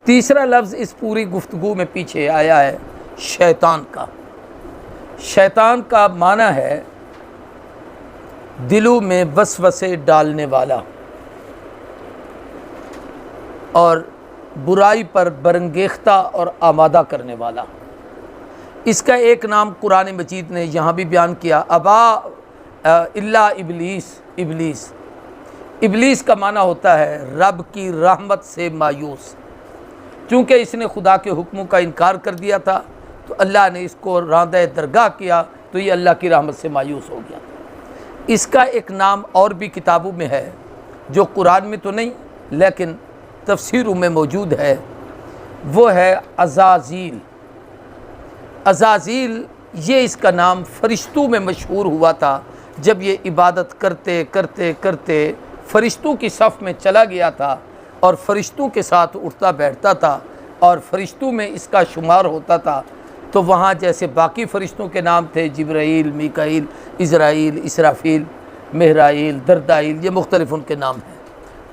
تیسرا لفظ اس پوری گفتگو میں پیچھے آیا ہے شیطان کا۔ شیطان کا معنی ہے دلوں میں وسوسے ڈالنے والا اور برائی پر برانگیختہ اور آمادہ کرنے والا۔ اس کا ایک نام قرآن مجید نے یہاں بھی بیان کیا، ابا الا ابلیس۔ ابلیس کا معنی ہوتا ہے رب کی رحمت سے مایوس۔ چونکہ اس نے خدا کے حکموں کا انکار کر دیا تھا تو اللہ نے اس کو راندہ درگاہ کیا تو یہ اللہ کی رحمت سے مایوس ہو گیا۔ اس کا ایک نام اور بھی کتابوں میں ہے جو قرآن میں تو نہیں لیکن تفسیروں میں موجود ہے، وہ ہے عزازیل۔ عزازیل یہ اس کا نام فرشتوں میں مشہور ہوا تھا جب یہ عبادت کرتے کرتے کرتے فرشتوں کی صف میں چلا گیا تھا اور فرشتوں کے ساتھ اٹھتا بیٹھتا تھا اور فرشتوں میں اس کا شمار ہوتا تھا، تو وہاں جیسے باقی فرشتوں کے نام تھے جبرائیل، میکائیل، عزرائیل، اسرافیل، مہرائیل، دردائیل، یہ مختلف ان کے نام ہیں،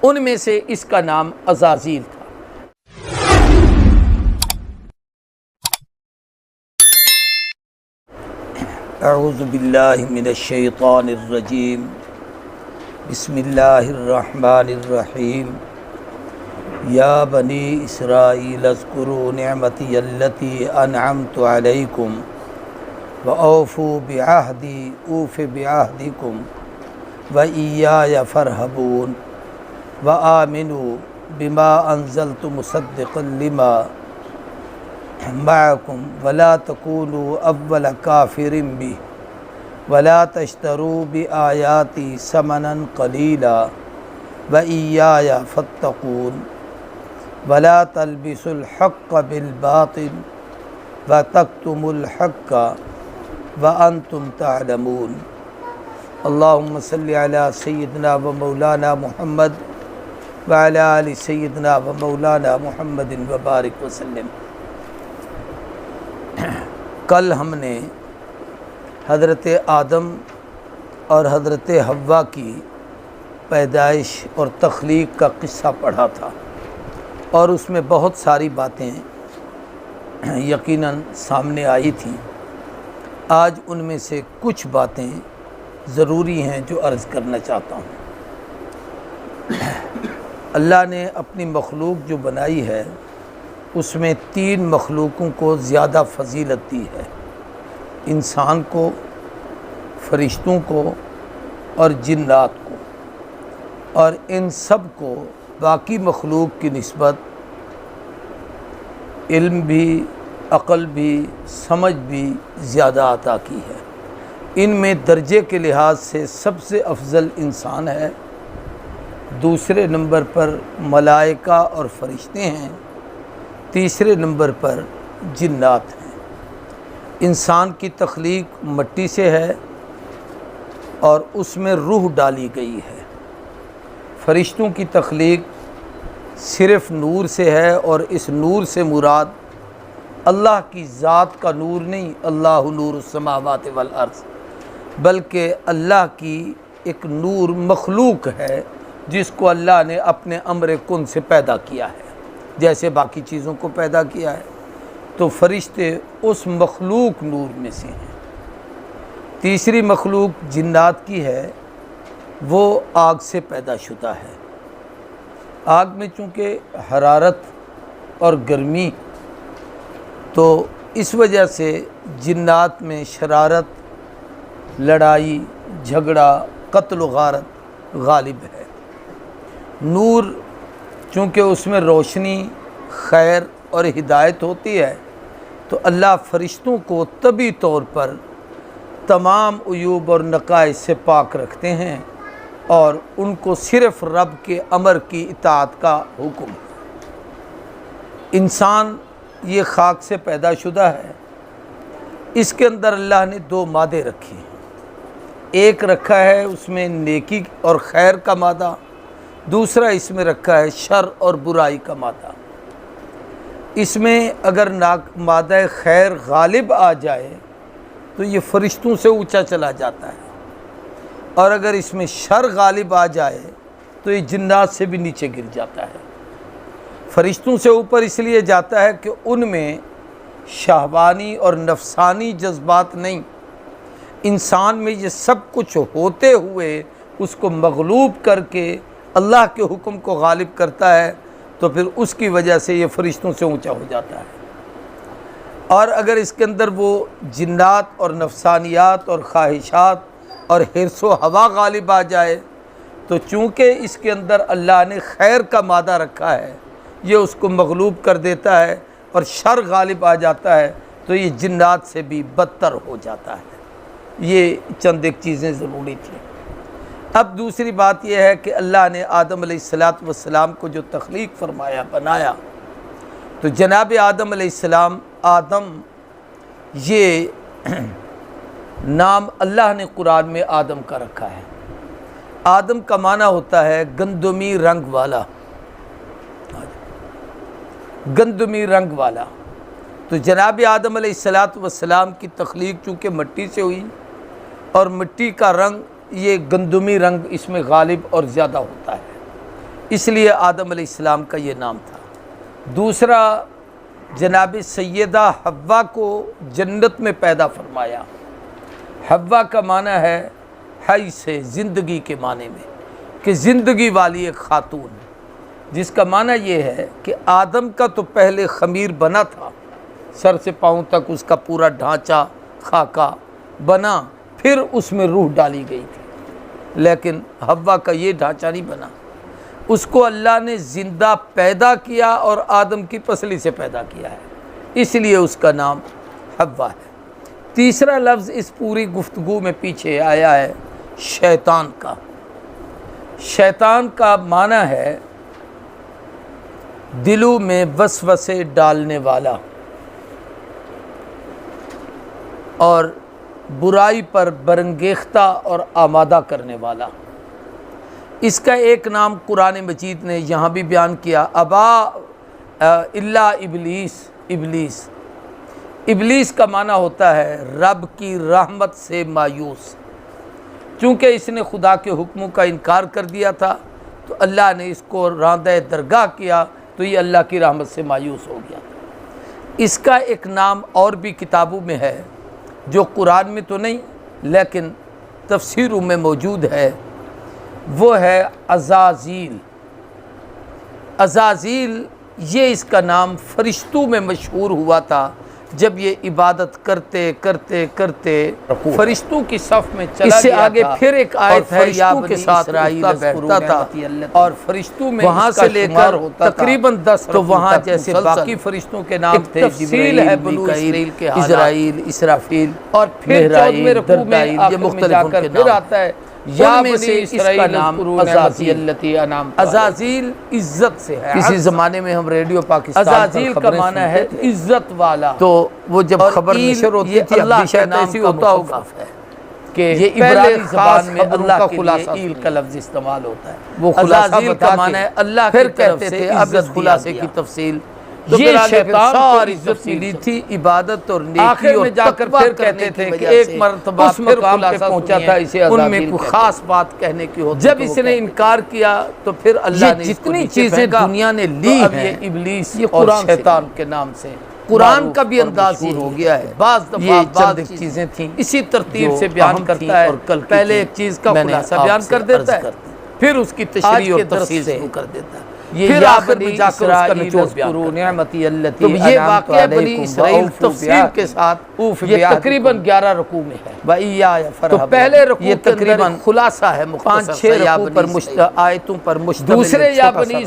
ان میں سے اس کا نام عزازیل تھا۔ اعوذ باللہ من الشیطان الرجیم، بسم اللہ الرحمن الرحیم، یا بنی اسرائیل اذکروا نعمتی التی انعمت علیکم واوفوا بعہدی اوف بعہدکم وایای فارہبون وآمنوا بما انزلت مصدقا لما معکم ولا تکونوا اول کافر بہ ولا تشتروا بآیاتی ثمنا قلیلا وایای فاتقون ولا تلبسوا الحق بالباطل وتکتموا الحق وانتم تعلمون۔ اللہم صلی علی سیدنا و مولانا محمد وعلی آل سیدنا و مولانا محمد وبارک وسلم۔ کل ہم نے حضرت آدم اور حضرت حوا کی پیدائش اور تخلیق کا قصہ پڑھا تھا اور اس میں بہت ساری باتیں یقیناً سامنے آئی تھیں۔ آج ان میں سے کچھ باتیں ضروری ہیں جو عرض کرنا چاہتا ہوں۔ اللہ نے اپنی مخلوق جو بنائی ہے اس میں 3 مخلوقوں کو زیادہ فضیلت دی ہے، انسان کو، فرشتوں کو اور جنات کو، اور ان سب کو باقی مخلوق کی نسبت علم بھی، عقل بھی، سمجھ بھی زیادہ عطا کی ہے۔ ان میں درجے کے لحاظ سے سب سے افضل انسان ہے، دوسرے نمبر پر ملائکہ اور فرشتے ہیں، تیسرے نمبر پر جنات ہیں۔ انسان کی تخلیق مٹی سے ہے اور اس میں روح ڈالی گئی ہے۔ فرشتوں کی تخلیق صرف نور سے ہے اور اس نور سے مراد اللہ کی ذات کا نور نہیں، اللہ نور السماوات والارض، بلکہ اللہ کی ایک نور مخلوق ہے جس کو اللہ نے اپنے امر کن سے پیدا کیا ہے، جیسے باقی چیزوں کو پیدا کیا ہے، تو فرشتے اس مخلوق نور میں سے ہیں۔ تیسری مخلوق جنات کی ہے، وہ آگ سے پیدا شدہ ہے۔ آگ میں چونکہ حرارت اور گرمی، تو اس وجہ سے جنات میں شرارت، لڑائی، جھگڑا، قتل و غارت غالب ہے۔ نور چونکہ اس میں روشنی، خیر اور ہدایت ہوتی ہے، تو اللہ فرشتوں کو طبعی طور پر تمام عیوب اور نقائص سے پاک رکھتے ہیں اور ان کو صرف رب کے امر کی اطاعت کا حکم ہے۔ انسان یہ خاک سے پیدا شدہ ہے، اس کے اندر اللہ نے 2 مادے رکھے ہیں۔ ایک رکھا ہے اس میں نیکی اور خیر کا مادہ، دوسرا اس میں رکھا ہے شر اور برائی کا مادہ۔ اس میں اگر مادہ خیر غالب آ جائے تو یہ فرشتوں سے اونچا چلا جاتا ہے، اور اگر اس میں شر غالب آ جائے تو یہ جنات سے بھی نیچے گر جاتا ہے۔ فرشتوں سے اوپر اس لیے جاتا ہے کہ ان میں شہوانی اور نفسانی جذبات نہیں، انسان میں یہ سب کچھ ہوتے ہوئے اس کو مغلوب کر کے اللہ کے حکم کو غالب کرتا ہے، تو پھر اس کی وجہ سے یہ فرشتوں سے اونچا ہو جاتا ہے۔ اور اگر اس کے اندر وہ جنات اور نفسانیات اور خواہشات اور حرص و ہوا غالب آ جائے تو چونکہ اس کے اندر اللہ نے خیر کا مادہ رکھا ہے، یہ اس کو مغلوب کر دیتا ہے اور شر غالب آ جاتا ہے، تو یہ جنات سے بھی بدتر ہو جاتا ہے۔ یہ چند ایک چیزیں ضروری تھیں۔ اب دوسری بات یہ ہے کہ اللہ نے آدم علیہ السلام کو جو تخلیق فرمایا، بنایا، تو جناب آدم علیہ السلام، آدم، یہ نام اللہ نے قرآن میں آدم کا رکھا ہے۔ آدم کا معنی ہوتا ہے گندمی رنگ والا، گندمی رنگ والا۔ تو جناب آدم علیہ السلام کی تخلیق چونکہ مٹی سے ہوئی، اور مٹی کا رنگ یہ گندمی رنگ اس میں غالب اور زیادہ ہوتا ہے، اس لیے آدم علیہ السلام کا یہ نام تھا۔ دوسرا، جناب سیدہ حوا کو جنت میں پیدا فرمایا۔ حوا کا معنی ہے حی سے، زندگی کے معنی میں، کہ زندگی والی ایک خاتون، جس کا معنی یہ ہے کہ آدم کا تو پہلے خمیر بنا تھا، سر سے پاؤں تک اس کا پورا ڈھانچہ خاکہ بنا، پھر اس میں روح ڈالی گئی تھی، لیکن حوا کا یہ ڈھانچہ نہیں بنا، اس کو اللہ نے زندہ پیدا کیا اور آدم کی پسلی سے پیدا کیا ہے، اس لیے اس کا نام حوا ہے۔ تیسرا لفظ اس پوری گفتگو میں پیچھے آیا ہے شیطان کا۔ شیطان کا معنی ہے دلوں میں وسوسے ڈالنے والا اور برائی پر برانگیختہ اور آمادہ کرنے والا۔ اس کا ایک نام قرآن مجید نے یہاں بھی بیان کیا، ابا الا ابلیس، ابلیس۔ ابلیس کا معنی ہوتا ہے رب کی رحمت سے مایوس، چونکہ اس نے خدا کے حکموں کا انکار کر دیا تھا تو اللہ نے اس کو راندہ درگاہ کیا، تو یہ اللہ کی رحمت سے مایوس ہو گیا۔ اس کا ایک نام اور بھی کتابوں میں ہے جو قرآن میں تو نہیں لیکن تفسیروں میں موجود ہے، وہ ہے عزازیل۔ عزازیل، یہ اس کا نام فرشتوں میں مشہور ہوا تھا جب یہ عبادت کرتے کرتے کرتے فرشتوں کی صف میں چلا گیا تھا۔ اس سے آگے پھر ایک آیت ہے فرشتوں کے ساتھ بیٹھتا تھا اور فرشتوں میں وہاں سے لے کر تقریباً 10 تو وہاں جیسے باقی فرشتوں کے نام تھے، تفصیل ہے بنو اسرائیل کے، اسرائیل، اسرافیل، اور پھر 14ویں رکوع میں یہ مختلف کر پھر آتا ہے یا میں سے اس کا نام عزازیل۔ عزازیل عزت سے ہے۔ کسی زمانے میں ہم ریڈیو پاکستان پر عزازیل کا معنی ہے عزت والا، تو وہ جب خبر نشر ہوتی تھی اللہ کے نام کا ہوتا ہوگا کہ یہ عبرانی زبان میں اللہ کے لیے ایل کا لفظ استعمال ہوتا ہے۔ وہ عزازیل کا معنی ہے اللہ کی طرف سے عزت خلاصے کی تفصیل۔ یہ شیطان ساری تفصیلی تھی عبادت اور نیکی، اور جا کر پھر کہتے تھے کہ ایک مرتبہ اس مقام پہ پہنچا تھا، اسے ان میں کوئی خاص بات کہنے کی ہوتی، جب اس نے انکار کیا تو پھر اللہ نے جتنی چیزیں دنیا نے لی ہیں ابلیس اور شیطان کے نام سے، قرآن کا بھی انداز یہ ہو گیا ہے، بعض دفعہ بعض چیزیں تھیں اسی ترتیب سے بیان کرتا ہے، پہلے ایک چیز کا خلاصہ بیان کر دیتا ہے، پھر اس کی تشریح اور تفصیل شروع کر دیتا ہے، پھر آخر میں جا کر اس کا نچوڑ بیان کرتا ہے۔ تو یہ واقعہ بنی اسرائیل تفصیل کے ساتھ یہ تقریباً 11 رکوع میں ہے۔ تو پہلے رکوع تقریباً خلاصہ ہے، 5-6 رکوع پر آیتوں پر مشتمل، دوسرے یا بنی